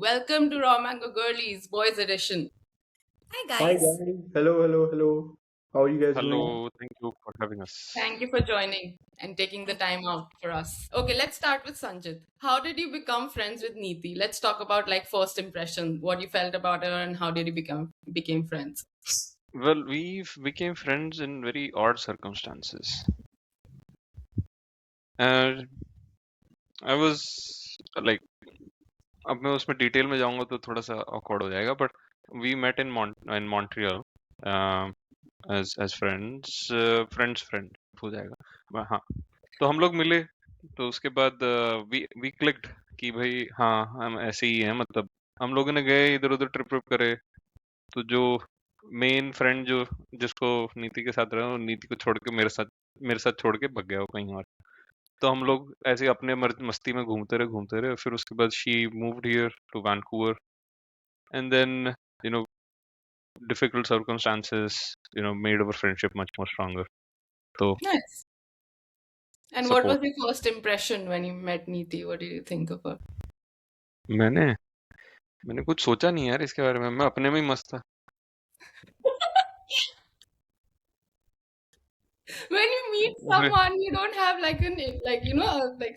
Welcome to Raw Mango Girlies, Boys Edition. Hi Hi guys. guys. Hello. How are you guys doing? Hello, thank you for having us. Thank you for joining and taking the time out for us. Okay, let's start with Sanjit. How did you become friends with Neeti? Let's talk about like first impression, what you felt about her, and how did you became friends. Well, we became friends in very odd circumstances. And I was like, अब मैं उसमें detail में जाऊंगा तो थोड़ा सा awkward हो जाएगा, but we met in Montreal as friends, friend हो जाएगा. हाँ, तो हम लोग मिले, तो उसके बाद we clicked कि भाई हाँ हम ऐसे ही हैं, मतलब हम लोगों ने गए इधर उधर ट्रिप करे, तो जो मेन फ्रेंड जो जिसको नीति के साथ रहा, वो नीति को छोड़ के मेरे साथ छोड़ के भग गया वो कहीं और. तो हम लोग ऐसे ही अपने मस्ती में घूमते रहे. फिर उसके बाद she moved here to Vancouver, and then you know difficult circumstances made our friendship much more stronger. तो Nice. And what was support. your first impression when you met Neeti? What did you think of her? मैंने मैंने कुछ सोचा नहीं यार इसके बारे में, मैं अपने में ही मस्त था. When you meet मुझे someone, you don't have like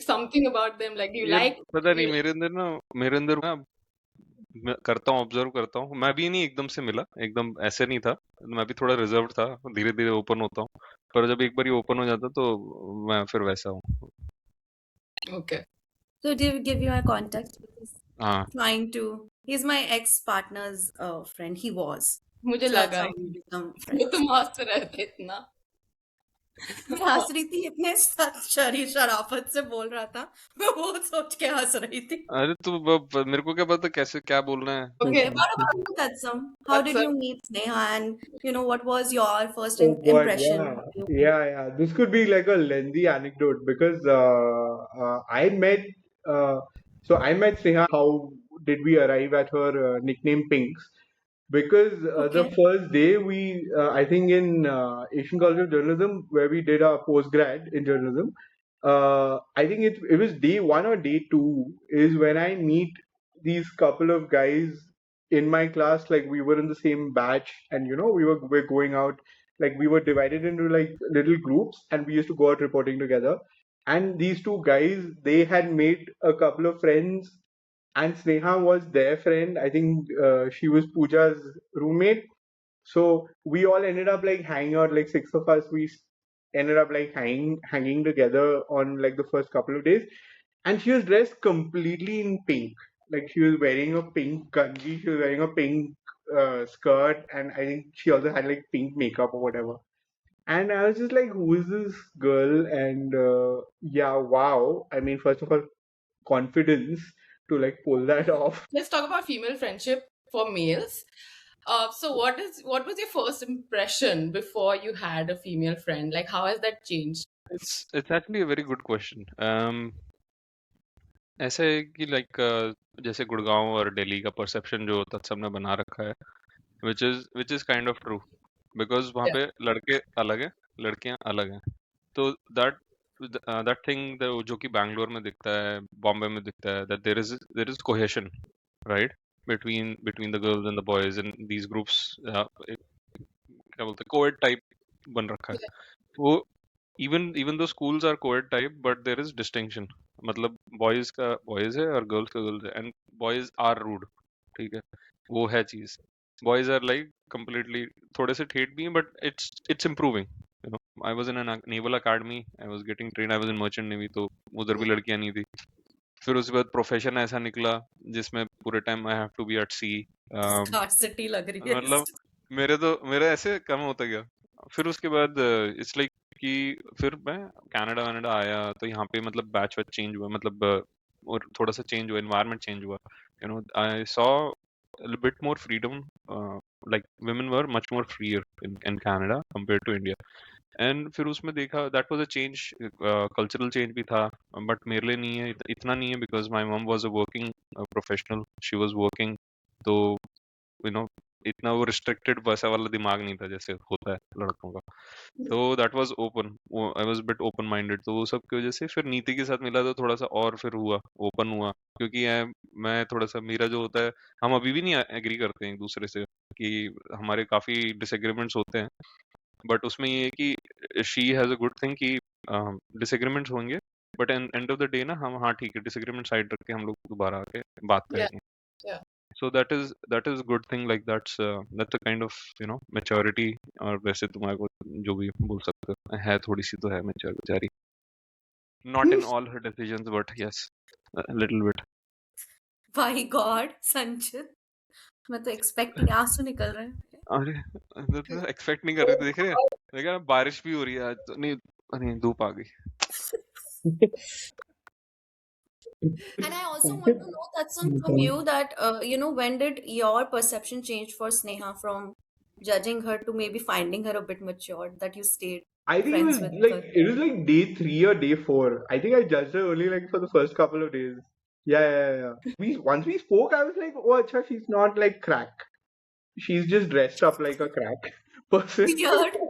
something about them. Like, do you यार like? पता नहीं, You, मेरे अंदर ना मैं करता हूँ, ऑब्जर्व करता हूँ. मैं भी नहीं एकदम से मिला, एकदम ऐसे नहीं था. मैं भी थोड़ा रिजर्व था, धीरे धीरे ओपन होता हूँ. पर जब एक बार ये ओपन हो जाता तो मैं फिर वैसा हूँ. okay. So to give you my context, हाँ. he's my ex-partner's friend. He was. मुझे So that's लगा how ही we become वो friends. तुम हंस रहे थे इतना. मैं हंस रही थी इतने शराफत से बोल रहा था. मैं वो सोच के हंस रही थी. अरे तो मेरे को क्या पता कैसे क्या बोलना है. Okay, What about you, Tatsam? How that's did a you meet Sneha and what was your first Oh God, impression? yeah, yeah. This could be like a lengthy anecdote because I met. Uh, I met Sneha. How did we arrive at her nickname Pinks? Because the Okay. first day I think in Asian College of Journalism, where we did our postgrad in journalism, I think it was day one or day two is when I meet these couple of guys in my class. Like we were in the same batch, and we're going out. Like we were divided into like little groups, and we used to go out reporting together. And these two guys, they had made a couple of friends, and Sneha was their friend. I think she was Pooja's roommate. So we all ended up like hanging out, like six of us. Ended up like hanging together on like the first couple of days. And she was dressed completely in pink. Like she was wearing a pink kanji, she was wearing a pink skirt, and I think she also had like pink makeup or whatever. And I was just like, who is this girl? And yeah, wow. I mean, first of all, confidence to like pull that off. let's talk about female friendship for males. So what was your first impression before you had a female friend? Like how has that changed? It's actually a very good question. ऐसा है कि like जैसे गुड़गांव और दिल्ली का perception जो तत्सम ने बना रखा है, which is kind of true, because वहाँ Yeah. पे लड़के अलग हैं, लड़कियाँ अलग हैं. तो that thing जो कि बैंगलोर में दिखता है, बॉम्बे में दिखता है, that there is cohesion, right, between the girls and the boys and these groups. क्या बोलते हैं, कोएड टाइप बन रखा है वो. even though schools are co-ed type, but there is distinction. मतलब बॉयज का बॉयज है और गर्ल्स का गर्ल्स है, एंड बॉयज आर रूड. ठीक है, वो है चीज. बॉयज आर लाइक completely, थोड़े से ठेठ भी हैं, but it's improving. I was in an naval academy, I was getting train, I was in merchant navy, तो उधर भी लड़कियां नहीं थी. फिर उसके बाद प्रोफेशन ऐसा निकला जिसमें पूरे time I have to be at sea. Scarcity लग रही है मतलब मेरा ऐसे कम होता गया. फिर उसके बाद इट्स लाइक कि फिर मैं कनाडा वनाडा आया, तो यहाँ पे मतलब बैच वैच चेंज हुआ, मतलब और थोड़ा सा चेंज हुआ, एनवायरनमेंट चेंज हुआ. I saw bit more freedom, like women were much more freer in Canada compared to India. And फिर उसमें देखा that was a change, cultural change भी था, बट मेरे लिए नहीं है, इतना नहीं है, because my mum was a working professional, she was working. तो यू नो इतना वो रिस्ट्रिक्टेड वैसा वाला दिमाग नहीं था जैसे होता है लड़कों का। तो that was open, I was bit open minded. तो वो सब की वजह से फिर नीति के साथ मिला तो थोड़ा सा और फिर हुआ, ओपन हुआ। क्योंकि मैं थोड़ा सा, मेरा जो होता है, हम अभी भी नहीं एग्री करते हैं एक दूसरे से, कि हमारे काफी डिसएग्रीमेंट्स होते हैं, बट उसमें ये है कि she has a good thing कि डिसएग्रीमेंट्स होंगे, but end of the day ना हम, हाँ ठीक है, डिसएग्रीमेंट साइड रख के हम लोग दोबारा आके बात Yeah, करेंगे। yeah. So that is good thing, like that's a kind of maturity, और वैसे तुम्हारे को जो भी बोल सकते हो है, थोड़ी सी तो है maturity, not in all her decisions but yes, a little bit. भाई गॉड संचित, मैं तो एक्सपेक्ट नहीं, आंसू निकल रहे हैं। अरे एक्सपेक्ट नहीं कर रहे थे, देख रहे हैं, देख रहे हैं, बारिश भी हो रही है आज तो, नहीं नहीं धूप आ गई। And I also want to know, Tatsum, from you that, when did your perception change for Sneha from judging her to maybe finding her a bit matured, that you stayed I think friends with her? it was like day 3 or day 4. I think I judged her only like for the first couple of days. Yeah. Once we spoke, I was like, oh, acha, she's not like crack. She's just dressed up like a crack person. Weird.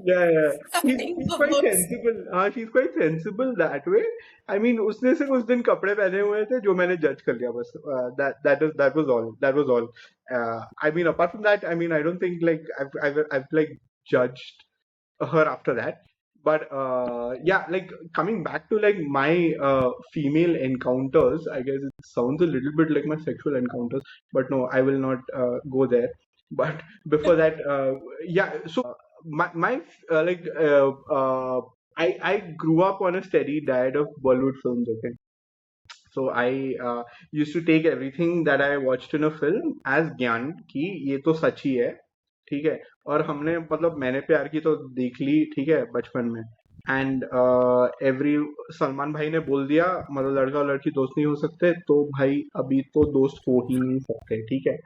Yeah. She's, Writing she's the quite books. sensible. हाँ, she's quite sensible that way. I mean, उसने सिर्फ उस दिन कपड़े पहने हुए थे जो मैंने जज कर लिया बस. That was all. That was all. I mean, apart from that, I mean, I don't think like I've like judged her after that. But yeah, like coming back to like my female encounters, I guess it sounds a little bit like my sexual encounters, but no, I will not go there. But before that, yeah, so my like I grew up on a steady diet of Bollywood films. Okay, so I used to take everything that I watched in a film as ज्ञान कि ये तो सच ही है, ठीक है। और हमने मतलब मैंने प्यार की तो देख ली, ठीक है, बचपन में। एंड एवरी सलमान भाई ने बोल दिया मतलब लड़का और लड़की दोस्त नहीं हो सकते, तो भाई अभी तो दोस्त हो ही नहीं सकते, ठीक है,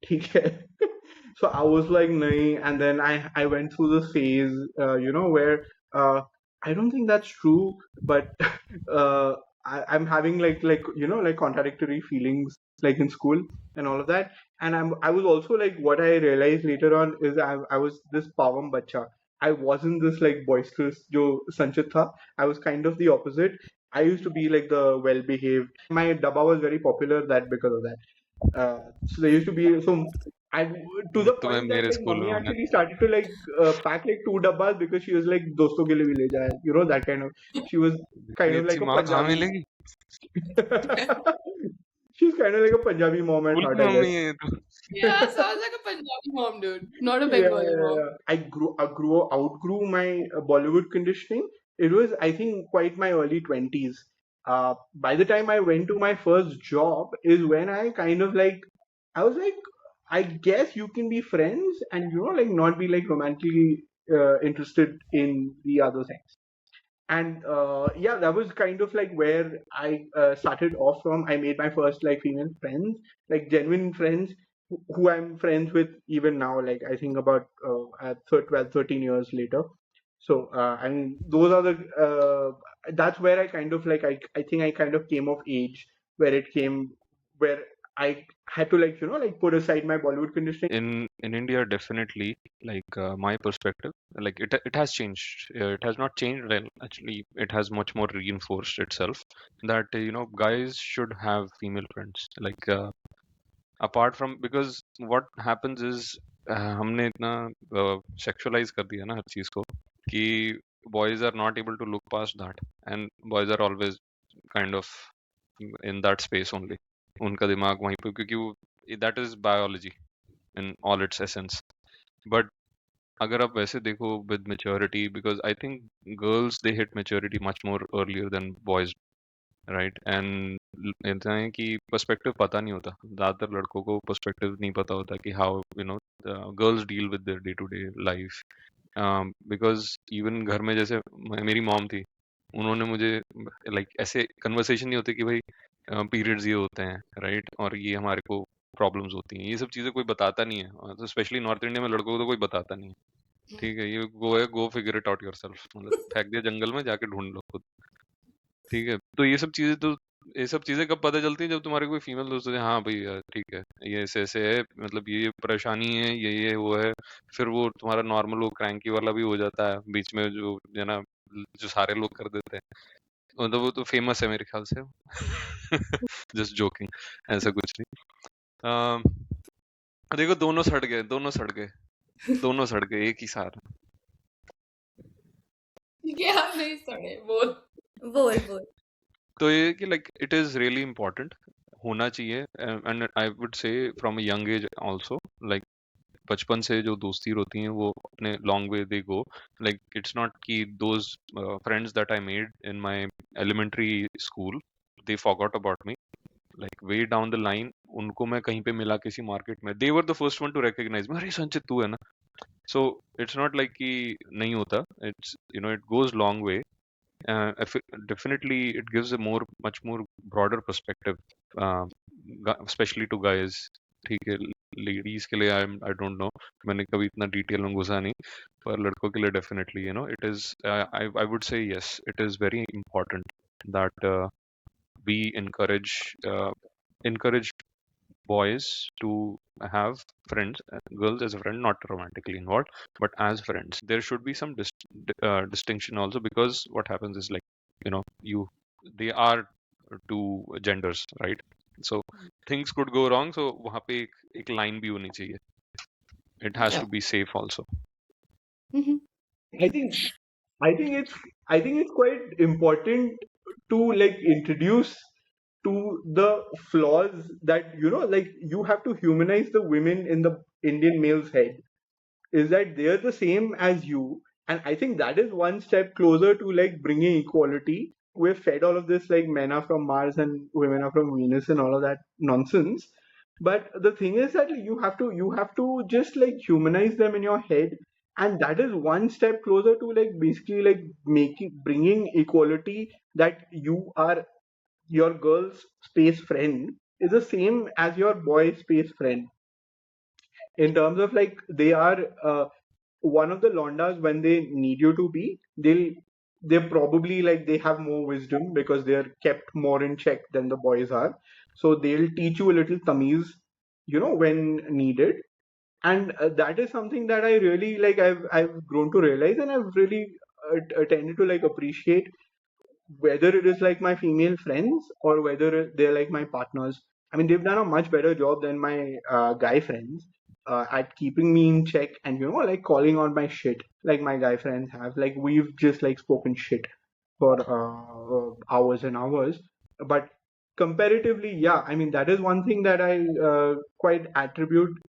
ठीक है। So I was like nahi, and then I went through the phase where I don't think that's true, but uh, I'm having like contradictory feelings like in school and all of that. And I was also like, what I realized later on is I was this pavam bacha. I wasn't this like boisterous jo Sanchit tha. I was kind of the opposite. I used to be like the well behaved. My dabba was very popular that because of that. So there used to be I to the तुम्हें point that मेरे like school में mummy होना actually started to like pack like 2 dabbas because she was like दोस्तों के लिए भी ले जाए, that kind of. She was kind इतनी of अच्छी like a माँ कहाँ Punjabi. मिलेगी, She's kind of like a Punjabi mom at school heart, की I guess. मम्मी है ये तो। Yeah, sounds like a Punjabi mom, dude. Not a Yeah, Bengali mom. outgrew my Bollywood conditioning. It was, I think, quite my early 20s. By the time I went to my first job is when I kind of like, I was like, I guess you can be friends and, like not be like romantically interested in the other sex. And yeah, that was kind of like where I started off from. I made my first like female friends, like genuine friends who I'm friends with even now, like I think about at 12 13 years later. So I mean those are the that's where I kind of like I think I kind of came of age where it came where I had to like like put aside my Bollywood conditioning. In India, definitely, like my perspective, like it has changed. It has not changed. Well, actually, it has much more reinforced itself that guys should have female friends. Like apart from, because what happens is हमने इतना sexualize कर दिया ना हर चीज को कि boys are not able to look past that, and boys are always kind of in that space only. उनका दिमाग वहीं पे, क्योंकि वो that is biology in all its essence. But अगर आप वैसे देखो with maturity, because I think girls they hit maturity much more earlier than boys, right? And इतना है कि पर्सपेक्टिव पता नहीं होता, ज़्यादातर लड़कों को पर्सपेक्टिव नहीं पता होता कि how girls deal with their day to day life. Because even घर में जैसे मेरी मॉम थी, उन्होंने मुझे लाइक ऐसे कन्वर्सेशन नहीं होते कि भाई पीरियड्स ये होते हैं, राइट, और ये हमारे को प्रॉब्लम्स होती हैं, ये सब चीज़ें कोई बताता नहीं है। तो स्पेशली नॉर्थ इंडिया में लड़कों को तो कोई बताता नहीं है, ठीक है, ये गो फिगर इट आउट योरसेल्फ, मतलब फेंक दिया जंगल में, जाके ढूंढ लो खुद, ठीक है। तो ये सब चीज़ें तो ये सब चीजें कब पता चलती है जब तुम्हारे कोई फीमेल दोस्त होते हैं, हाँ भाई यार ठीक है, ये ऐसे ऐसे है, मतलब ये परेशानी है, ये वो है। फिर वो तुम्हारा नॉर्मल वो क्रैंकी वाला भी हो जाता है बीच में, जो है ना, जो सारे लोग कर देते हैं। मतलब वो तो फेमस है मेरे ख्याल से। जस्ट जोकिंग, ऐसा कुछ नहीं। अम, देखो, दोनों सड़ गए, दोनों सड़ गए, दोनों सड़ गए एक ही साथ। क्या नहीं सड़े बोल। बोल बोल। तो ये कि like it is really important होना चाहिए, and I would say from a young age also, like बचपन से जो दोस्ती होती हैं वो अपने long way they go. Like it's not कि those friends that I made in my elementary school they forgot about me, like way down the line उनको मैं कहीं पे मिला किसी मार्केट में, they were the first one to recognise मी, अरे संचित तू है ना। सो इट्स नॉट लाइक कि नहीं होता, it's it goes long way. Definitely it gives a much more broader perspective, uh, especially to guys. ठीक है, लेडीज के लिए आई डोंट नो, मैंने कभी इतना डिटेल में घुसा नहीं, पर लड़कों के लिए definitely it is, I would से yes, it is very important that we encourage boys to have friends, girls as a friend, not romantically involved, but as friends. There should be some distinction also, because what happens is, like, you they are two genders, right? So things could go wrong. So वहाँ पे एक line भी होनी चाहिए. It has Yeah. to be safe also. Mhm. I think I think it's quite important to like introduce to the flaws that like you have to humanize the women in the Indian male's head, is that they're the same as you. And I think that is one step closer to like bringing equality. We're fed all of this like men are from Mars and women are from Venus and all of that nonsense. But the thing is that you have to just like humanize them in your head, and that is one step closer to like basically like making bringing equality, that you are your girl's space friend is the same as your boy space friend, in terms of like they are one of the londas. When they need you to be, they're probably like they have more wisdom because they're kept more in check than the boys are, so they'll teach you a little tamiz when needed. And that is something that I really like, I've grown to realize, and I've really tended to like appreciate, whether it is like my female friends or whether they're like my partners. I mean, they've done a much better job than my guy friends at keeping me in check and like calling on my shit, like my guy friends have. Like we've just like spoken shit for hours and hours. But comparatively, yeah, I mean that is one thing that I quite attribute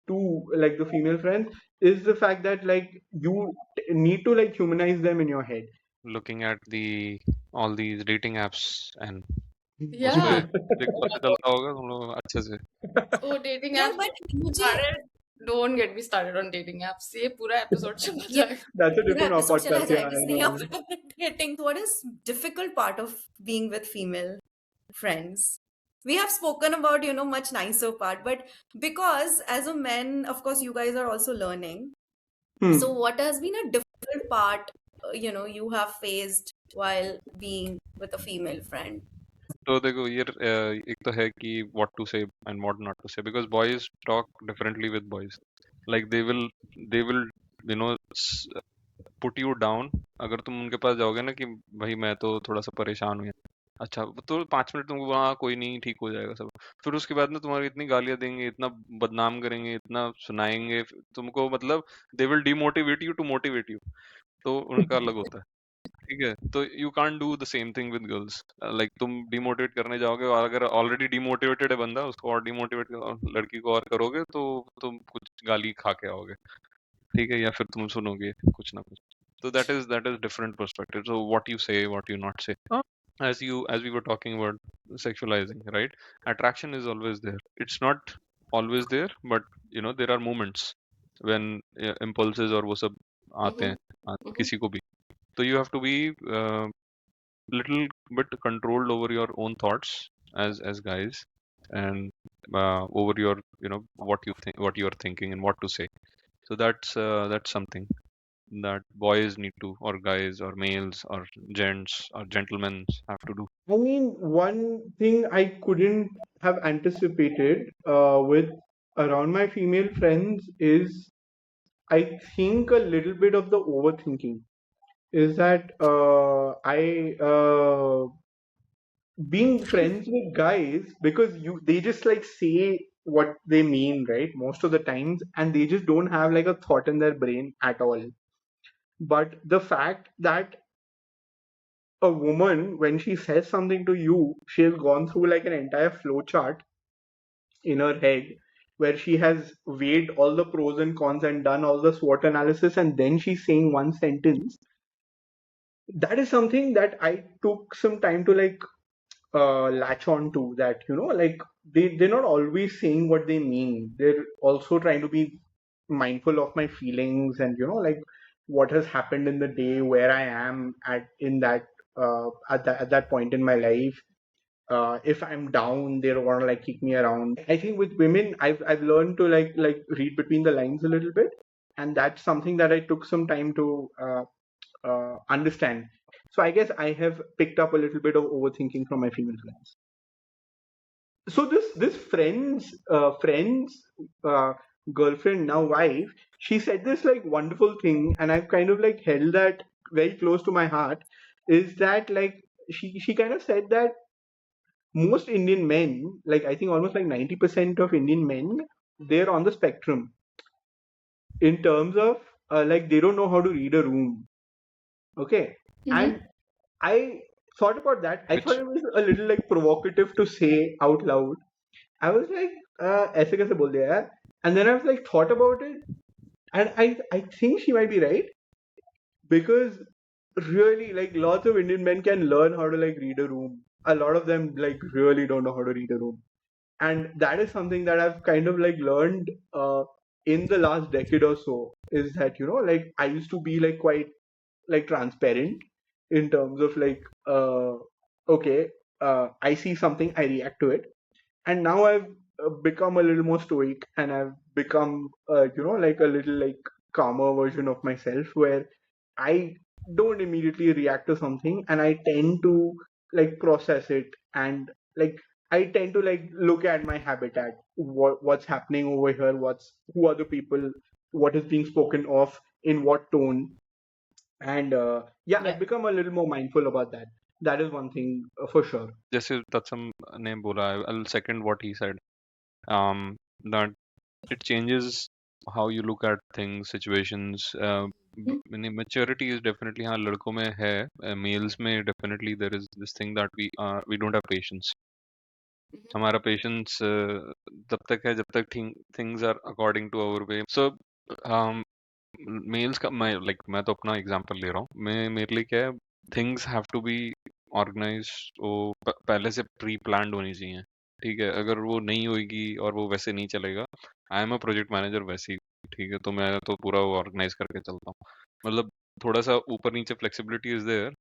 to like the female friends, is the fact that like you need to like humanize them in your head. Looking at the all these dating apps, and उस पे Yeah. पता चलता होगा तुम लोग अच्छे से. Oh, dating Yeah, apps. but मुझे Started. Don't get me started on dating apps. ये पूरा episode चला ये जाएगा. That's a पूरा different एपिसोड चला podcast. Yeah, जाएगा I स्नेहा know. पर dating. What is difficult part of being with female friends? We have spoken about much nicer part, but because as a man, of course, you guys are also learning. So Hmm. what has been a difficult part you have faced while being with a female friend? तो देखो, ये एक तो है कि what to say and what not to say, because boys talk differently with boys. Like they will you know s- put you down. अगर तुम उनके पास जाओगे ना कि भाई मैं तो थोड़ा सा परेशान हूँ, अच्छा तो 5 मिनट तुमको हाँ कोई नहीं, ठीक हो जाएगा सब, फिर उसके बाद ना तुम्हारी इतनी गालियां देंगे, इतना बदनाम करेंगे, इतना सुनाएंगे तुमको, मतलब they will demotivate you to motivate you. तो उनका अलग होता है. ठीक है, तो you can't do the same thing with girls. Like तुम डिमोटिवेट करने जाओगे, और अगर ऑलरेडी डिमोटिवेटेड है बंदा, उसको और डिमोटिवेट लड़की को और करोगे, तो तुम कुछ गाली खा के आओगे. ठीक है, या फिर तुम सुनोगे कुछ ना कुछ. तो that is different perspective. So what you से, व्हाट यू नॉट से. As we were talking about sexualizing, right? Attraction is always there. It's not always there, but there are moments when impulses और वो सब आते हैं, Mhm. Mhm. किसी को भी. So you have to be little bit controlled over your own thoughts as guys, and over your what you think, what you are thinking, and what to say. So that's something. that boys need to, or guys, or males, or gents, or gentlemen have to do? I mean, one thing I couldn't have anticipated with around my female friends is, I think, a little bit of the overthinking. Is that I being friends with guys, because they just like say what they mean, right? Most of the times, and they just don't have like a thought in their brain at all. But the fact that a woman, when she says something to you, she has gone through like an entire flow chart in her head where she has weighed all the pros and cons and done all the SWOT analysis, and then she's saying one sentence. That is something that I took some time to like latch on to, that like they're not always saying what they mean. They're also trying to be mindful of my feelings, and like what has happened in the day, where I am at that point in my life. If I'm down, they don't want to like kick me around. I think with women, I've learned to like read between the lines a little bit, and that's something that I took some time to understand. So I guess I have picked up a little bit of overthinking from my female friends. So this friend's uh, girlfriend, now wife, she said this like wonderful thing, and I've kind of like held that very close to my heart. Is that like she kind of said that most Indian men, like I think almost like 90% of Indian men, they're on the spectrum in terms of like they don't know how to read a room. Okay. Mm-hmm. And I thought about that. I thought Which it was a little like provocative to say out loud. I was like, ऐसे कैसे बोल दिया यार? And then I was like thought about it, and I think she might be right, because really like lots of Indian men can learn how to like read a room. A lot of them like really don't know how to read a room, and that is something that I've kind of like learned in the last decade or so. Is that like I used to be like quite like transparent in terms of like okay, I see something, I react to it, and now I've become a little more stoic, and I've become like a little like calmer version of myself, where I don't immediately react to something, and I tend to like process it, and like I tend to like look at my habitat, what's happening over here, who are the people, what is being spoken of, in what tone, and yeah, I've Yeah. become a little more mindful about that. That is one thing for sure. जैसे तत्सम ने बोला, I'll second what he said. That it changes how you look at things, situations. Maturity is definitely, हाँ लड़कों में है, males में definitely there is this thing that we don't have patience. Mm-hmm. हमारा patience तब तक है जब तक things are according to our way. So um, males का मैं तो अपना एग्जांपल ले रहा हूँ, मैं मेरे लिए क्या है, things have to be organize, वो पहले से प्री प्लान्ड होनी चाहिए, ठीक है? अगर वो नहीं होगी और वो वैसे नहीं चलेगा, I am a project manager वैसे ही, ठीक है? तो मैं तो पूरा वो ऑर्गेनाइज करके चलता हूँ, मतलब थोड़ा सा ऊपर नीचे फ्लेक्सिबिलिटी इज देयर,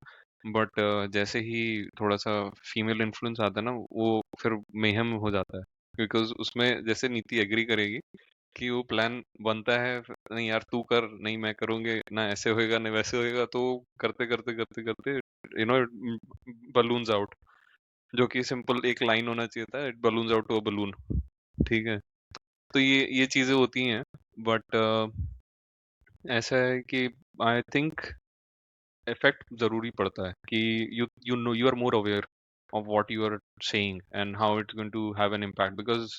बट जैसे ही थोड़ा सा फीमेल इन्फ्लुएंस आता है ना, वो फिर मेहम हो जाता है, बिकॉज उसमें जैसे नीति एग्री करेगी कि वो प्लान बनता है, नहीं यार तू कर, नहीं मैं करूंगे ना, ऐसे होएगा ना वैसे होएगा, तो करते करते करते करते यू नो बलून्स आउट, जो कि सिंपल एक लाइन होना चाहिए था, it balloons out to a balloon, ठीक है? तो ये चीजें होती हैं, बट ऐसा है कि आई थिंक इफेक्ट जरूरी पड़ता है कि you know you are more aware of what you are saying and how it's going to have an impact, because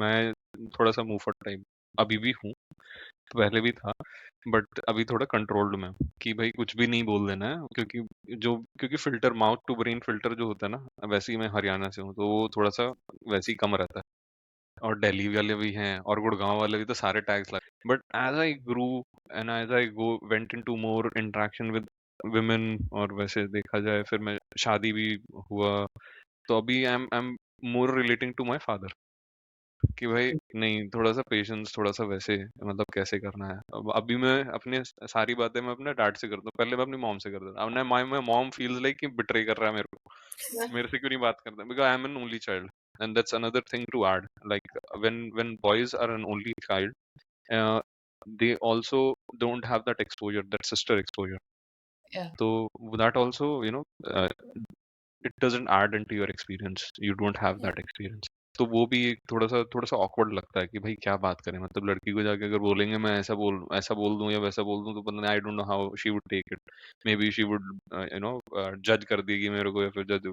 मैं थोड़ा सा मुंहफट टाइप अभी भी हूँ, पहले भी था, बट अभी थोड़ा कंट्रोल्ड में हूँ कि भाई कुछ भी नहीं बोल देना है, क्योंकि filter, mouth to brain filter जो होता है ना, वैसे ही मैं हरियाणा से हूँ, तो वो थोड़ा सा वैसे ही कम रहता है, और दिल्ली वाले भी हैं और गुड़गांव वाले भी, तो सारे टैग्स लगे, but as I grew and as I go went into more interaction with women, और वैसे देखा जाए फिर मैं शादी भी हुआ, तो अभी I am more relating to my father कि भाई नहीं, थोड़ा सा पेशेंस, थोड़ा सा वैसे, मतलब कैसे करना है। अब अभी मैं अपने सारी बातें मैं अपने डैड से करता हूँ, पहले मैं अपनी मॉम से करता था, अब ना माय मॉम फील्स लाइक कि बिट्रे कर रहा है मेरे को, Yeah. मेरे से क्यों नहीं बात करता, because I am an only child, and that's another thing to add, like when boys are an only child, they also don't have that exposure, that sister exposure. Yeah. So that also, it doesn't add into your experience. You don't have that experience. तो वो भी एक थोड़ा सा awkward लगता है कि भाई क्या बात करें, मतलब लड़की को जाके अगर बोलेंगे मैं ऐसा बोल दूं या वैसा बोल दूं, तो पता नहीं, I don't know how she would take it. Maybe she would जज कर देगी मेरे को, या फिर जज,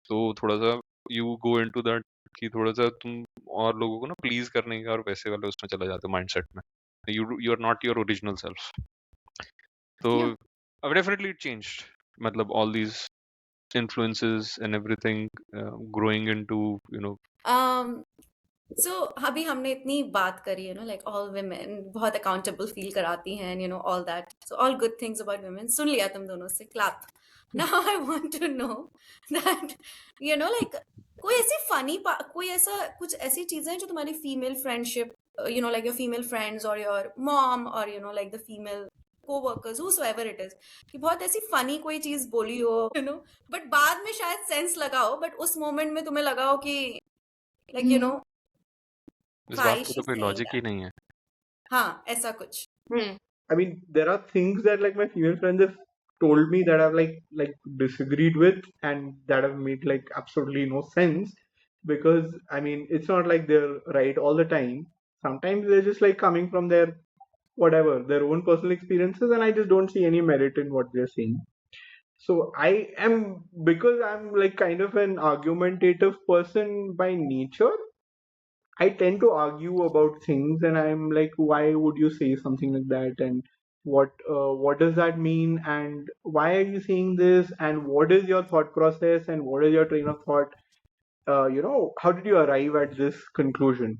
तो थोड़ा सा you go into that कि थोड़ा सा तुम और लोगों को ना प्लीज करने का और वैसे वाले उसमें चला जाते हो माइंडसेट में. You are not your original self. So Yeah. definitely it changed. मतलब all these influences and everything growing into सो अभी हमने इतनी बात करी लाइक ऑल women बहुत अकाउंटेबल फील कराती हैं all that so all good things about women सुन लिया तुम दोनों से clap now I want to know that like कोई ऐसी फनी कोई ऐसा कुछ ऐसी चीजें जो तुम्हारी female friendship like your female friends or your mom or like the female co-workers whosoever it is कि बहुत ऐसी फनी कोई चीज बोली हो बट बाद में शायद सेंस लगा हो बट उस मोमेंट में तुम्हें लगा हो कि like इस why बात is का she तो कोई saying लॉजिक ही that नहीं है. हाँ ऐसा कुछ I mean, there are things that like my female friends have told me that I've like disagreed with and that have made like absolutely no sense because I mean it's not like they're right all the time. Sometimes they're just like coming from their whatever their own personal experiences and I just don't see any merit in what they're saying. So I am because I'm like kind of an argumentative person by nature. I tend to argue about things, and I'm like, why would you say something like that? And what does that mean? And why are you saying this? And what is your thought process? And what is your train of thought? How did you arrive at this conclusion?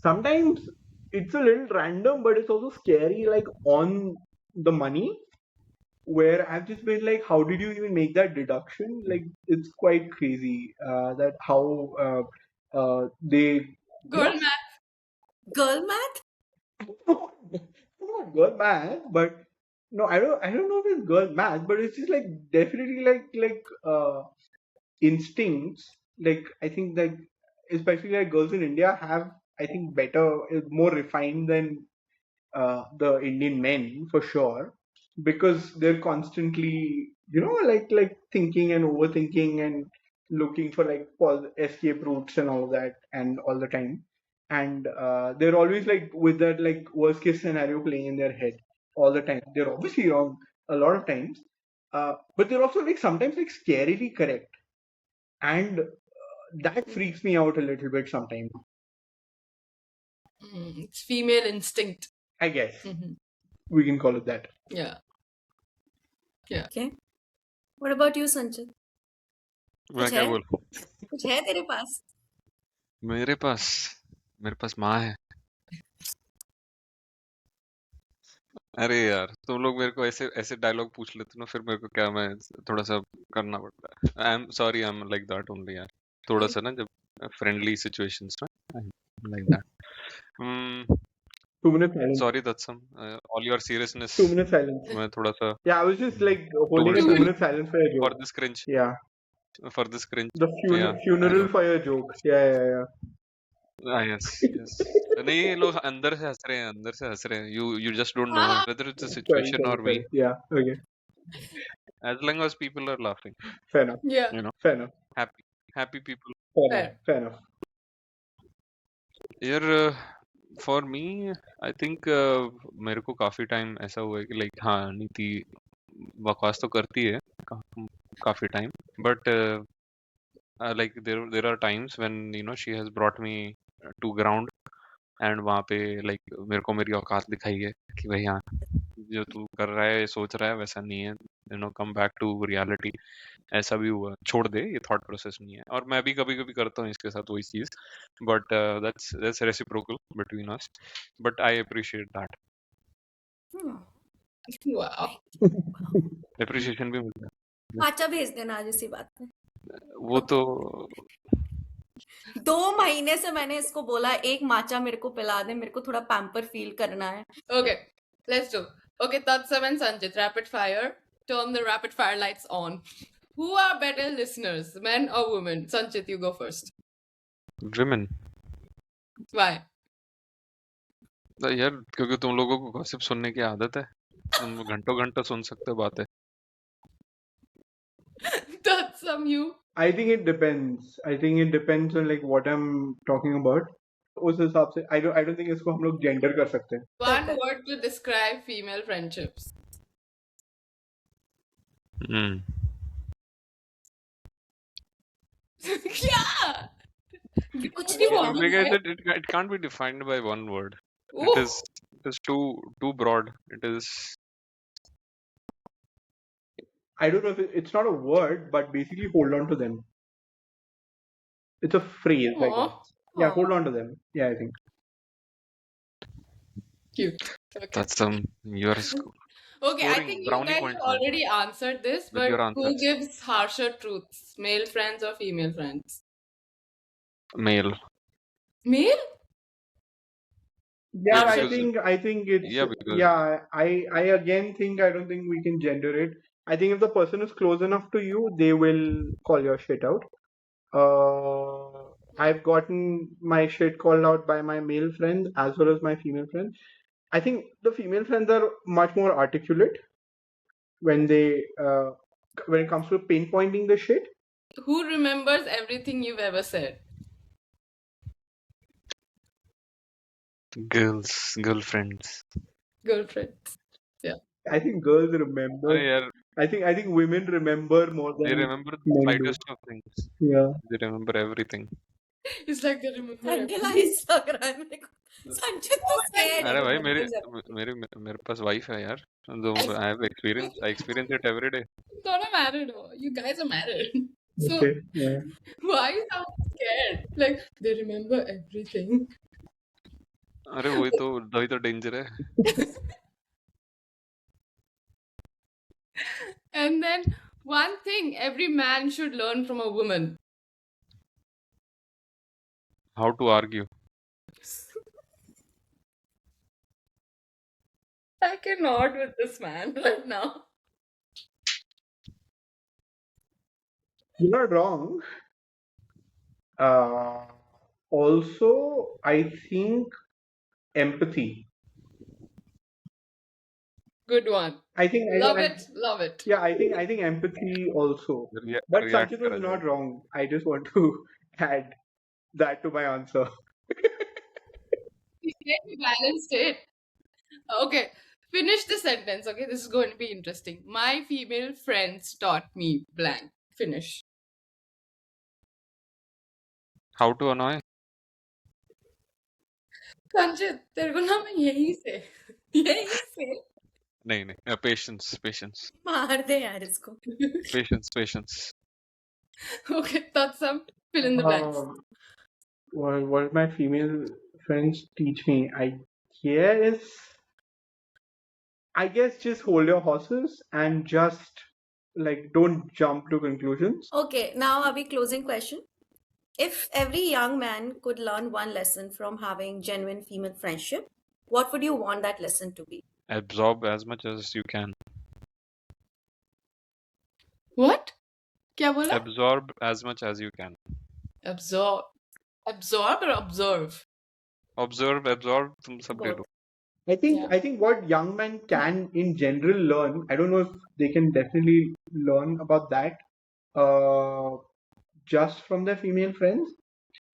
Sometimes it's a little random, but it's also scary, like on the money. Where I've just been like, how did you even make that deduction? Like, it's quite crazy that how they you Girl know math. girl math not girl math, but no, I don't know if it's girl math, but it's just like definitely like instincts. Like I think like especially like girls in India have I think better more refined than the Indian men for sure because they're constantly like thinking and overthinking and looking for like escape routes and all of that and all the time and they're always like with that like worst case scenario playing in their head all the time. They're obviously wrong a lot of times, but they're also like sometimes like scarily correct and that freaks me out a little bit sometimes. It's female instinct. I guess Mhm. we can call it that. Yeah. okay what about you Sanchit मैं क्या बोलूं? कुछ है तेरे पास मेरे पास मेरे पास माँ है. अरे यार, तुम लोग मेरे को ऐसे ऐसे डायलॉग पूछ लेते ना, फिर मेरे को क्या, मैं थोड़ा सा करना पड़ता है. I am sorry, I am like that only यार. थोड़ा सा ना जब फ्रेंडली सिचुएशंस में like that. 2 minutes silence. Sorry तत्सम, all your seriousness. 2 minutes silence. मैं थोड़ा सा Yeah, I was just like holding a towards 2 minute silence for your for joke. this cringe, Yeah, for this cringe. the Yeah, I funeral know. for your joke. Yeah. Yes, yes. नहीं, ये लोग अंदर से हंस रहे हैं, अंदर से हंस रहे हैं. You just don't know it, whether it's a Sorry, situation sorry, or me. sorry. Yeah, okay. As long as people are laughing, Fair enough. Yeah. Fair enough. happy people. Fair Fair. enough. Fair enough. यार for me, I think मेरे को काफी time ऐसा हुआ है कि like हाँ, नीति बकवास तो करती है काफी time, but like there are times when she has brought me to ground, and वहाँ पे लाइक मेरे को मेरी औकात दिखाई है कि भाई हाँ, जो तू कर रहा है, सोच रहा है, वैसा नहीं है. Come back to reality. ऐसा भी हुआ, छोड़ दे, ये थॉट प्रोसेस नहीं है. और मैं भी कभी कभी करता हूँ इसके साथ वही चीज, but that's reciprocal between us, but I appreciate that. Wow. Appreciation भी मिलता है. माचा भेज देना आज इसी बात पे वो तो 2 महीने से मैंने इसको बोला एक माचा मेरे को पिला दे मेरे को थोड़ा पैम्पर फील करना है Okay, let's do. Okay, Tatsam and Sanjit, rapid fire. Turn the rapid fire lights on. Who are better listeners, men or women? Sanjit, you go first. women. Why? यार क्योंकि तुम लोगों को गॉसिप सुनने की आदत है, तुम घंटों घंटों सुन सकते हो बातें। That's some you. I think it depends. I think it depends on like what I'm talking about. उस हिसाब से I don't think इसको हम लोग जेंडर कर सकते हैं. One word to describe female friendships. Hmm Yeah. कुछ What do नहीं you want कहना to because say? it can't be defined by one word. Ooh. It is too broad. It is I don't know if it's not a word, but basically hold on to them. It's a phrase, I Aw. guess. Yeah, Aw. hold on to them. Yeah, I think. Cute. Okay. that's you are Okay, I scoring think you brownie guys points, man, already answered this, with but your who answers. gives harsher truths? Male friends or female friends? Male. Male? Yeah, I'm I sure. think it's Yeah, because yeah. I again think I don't think we can gender it. I think if the person is close enough to you, they will call your shit out. I've gotten my shit called out by my male friends as well as my female friends. I think the female friends are much more articulate when they when it comes to pinpointing the shit. Who remembers everything you've ever said? girlfriends. Girlfriends. Yeah. I think girls remember. अरे यार, I think women remember more they than remember the men do. slightest of things. Yeah. They remember everything. It's like they remember everything. Analyze लग रहा है मेरे को संचित तो scared है अरे कि भाई what is happening. मेरे पास वाइफ है यार, तो I have experience. I experience it every day. Not a married. You guys are married. So Okay. Yeah. why you sound scared? Like they remember everything. अरे वही तो डेंजर है. And then one thing every man should learn from a woman. How to argue. I cannot with this man right now. You're not wrong. Also, I think empathy. Good one. I think Love it. Love it. Yeah, I think empathy also. But React Sanchit was करा not जाए. wrong. I just want to add that to my answer. You balanced it. Okay. Finish the sentence. Okay. This is going to be interesting. My female friends taught me blank. Finish. How to annoy. संचित तेरे को ना मैं यही से नहीं patience. मार दे यार इसको. Patience. Okay, Tatsam, fill in the blanks. What my female friends teach me, I guess just hold your horses and just like don't jump to conclusions. Okay, now abhi closing question. If every young man could learn one lesson from having genuine female friendship, what would you want that lesson to be? Absorb as much as you can. What? क्या बोला? Absorb as much as you can. Absorb or observe? Observe, तुम सब ले लो. I think what young men can in general learn, I don't know if they can definitely learn about that just from their female friends.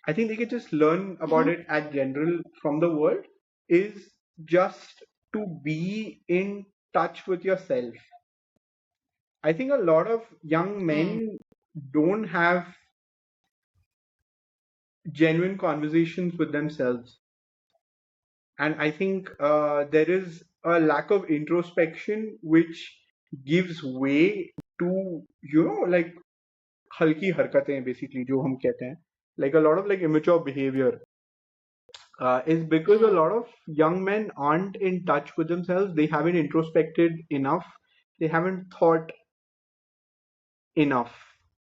I think they can just learn about it at general from the world is just to be in touch with yourself. I think a lot of young men don't have genuine conversations with themselves. And I think there is a lack of introspection which gives way to, like halki harkatein basically, jo hum kehte hain. Like a lot of like immature behavior is because a lot of young men aren't in touch with themselves. They haven't introspected enough. They haven't thought enough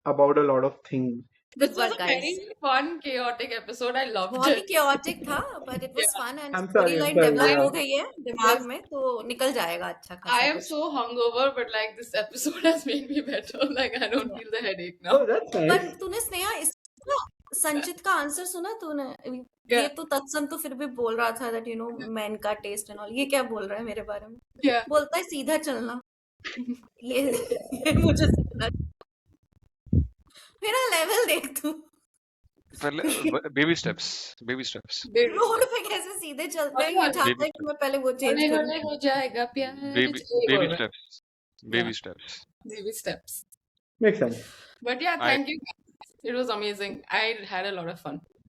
about a lot of things. This Good was work, a guys. very fun, chaotic episode. I loved बहुत ही it. chaotic था, but it was fun and I'm sorry, storyline I'm sorry, develop yeah. हो गई है दिमाग में तो निकल जाएगा अच्छा I खासा am कुछ. so hungover, but like this episode has made me better. Like I don't feel the headache now. Oh, that's nice. But तूने स्नेहा इसका संचित का आंसर सुना तूने? क्या ये तो तत्सम तो फिर भी बोल रहा था दैट मैन का टेस्ट एंड ऑल। ये क्या बोल रहा है मेरे बारे में? क्या बोलता है सीधा चलना। ये ये मुझे सीखना। मेरा लेवल देख तू। पहले बेबी स्टेप्स बेबी रोड पे कैसे सीधे चलते हैं, हौले ये हौले चाहता बेबी है कि मैं पहले वो चेंज हौले करूं। हौले हो जाएगा प्यार बेबी यही बोल बेबी रहा स्टेप्स है yeah baby steps baby steps Makes sense. but yeah I thank you it was amazing I had a lot of fun